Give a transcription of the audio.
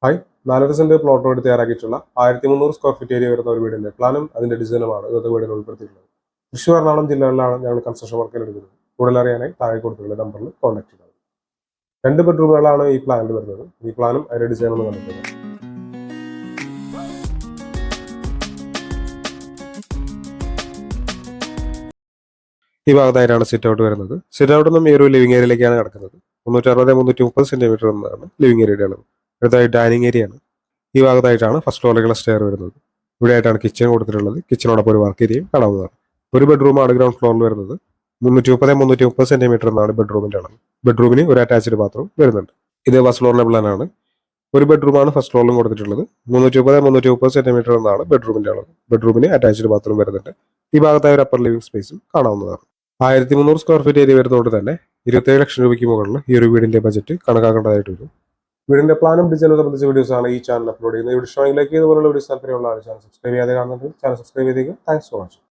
Hi, 4.5 plot വേണ്ടി തയ്യാറാക്കിയിട്ടുള്ള 1300 square feet area വരുന്ന ഒരു വീടിന്റെ പ്ലാനും അതിന്റെ ഡിസൈനുമാണ് ഇന്നത്തെ വീടിൽ ഉൾപ്പെടുത്തിയിട്ടുള്ളത്. തൃശ്ശൂർ, എറണാകുളം ജില്ലകളിലാണ് ഞങ്ങൾ കൺസ്ട്രക്ഷൻ വർക്കിൽ എടുക്കുന്നത്. കൂടുതൽ അറിയാനായി താഴെ കൊടുത്തിട്ടുള്ള നമ്പറിൽ കോൺടാക്ട് ചെയ്യുക. 2 ബെഡ്റൂമുകളാണ് ഈ പ്ലാനിൽ വരുന്നത്. ഈ പ്ലാനും അതിന്റെ ഡിസൈനും ഒന്ന് കണ്ടിട്ടുണ്ട്. ഈ ഭാഗത്തായിട്ടാണ് സിറ്റ് ഔട്ട് വരുന്നത്. സിറ്റ് ഔട്ട് നിന്നും ഈ ഒരു ലിവിംഗ് ഏരിയയിലേക്കാണ് കിടക്കുന്നത്. 360-330 സെന്റിമീറ്റർ എന്നതാണ് ലിവിംഗ് ഏരിയയുടെ അളവ്. അടുത്തായി ഡൈനിങ് ഏരിയ ആണ്. ഈ ഭാഗത്തായിട്ടാണ് ഫസ്റ്റ് ഫ്ലോറിലേക്കുള്ള സ്റ്റെയർ വരുന്നത്. ഇവിടെയായിട്ടാണ് കിച്ചൺ കൊടുത്തിട്ടുള്ളത്. കിച്ചണോടൊപ്പം ഒരു വർക്ക് ഏരിയയും കാണാവുന്നതാണ്. ഒരു ബെഡ്റൂമാണ് ഗ്രൗണ്ട് ഫ്ലോറിൽ വരുന്നത്. 330-330 സെന്റിമീറ്റർ എന്നാണ് ബെഡ്റൂമിന്റെ അളവ്. ബെഡ്റൂമിന് ഒരു അറ്റാച്ച്ഡ് ബാത്റൂം വരുന്നുണ്ട്. ഇത് ഫസ്റ്റ് ഫ്ലോറിന്റെ പ്ലാനാണ്. ഒരു ബെഡ്റൂമാണ് ഫസ്റ്റ് ഫ്ലോറിലും കൊടുത്തിട്ടുള്ളത്. 330-330 സെന്റിമീറ്റർ എന്നാണ് ബെഡ്റൂമിന്റെ അളവ്. ബെഡ്റൂമിന് അറ്റാച്ച്ഡ് ബാത്റൂം വരുന്നുണ്ട്. ഈ ഭാഗത്തായ ഒരു അപ്പർ ലിവിംഗ് സ്പേസും കാണാവുന്നതാണ്. 1300 സ്ക്വയർ ഫീറ്റ് ഏരിയ വരുന്നതുകൊണ്ട് തന്നെ 27 ലക്ഷം രൂപയ്ക്ക് മുകളിൽ ഈ ഒരു വീടിന്റെ ബജറ്റ് കണക്കാക്കേണ്ടതായിട്ട് വരും. വീടിന്റെ പ്ലാനും ഡിസൈനും സംബന്ധിച്ച വീഡിയോസ് ആണ് ഈ ചാനൽ അപ്ലോഡ് ചെയ്യുന്നത്. ഈ വീഡിയോ ഇതുപോലുള്ള വീഡിയോസ് താല്പര്യമുള്ള ചാനൽ സബ്സ്ക്രൈബ് ചെയ്യാതെ കാണുന്നുണ്ട്. ചാനൽ സബ്സ്ക്രൈബ് ചെയ്തേക്കുക. Thanks for watching.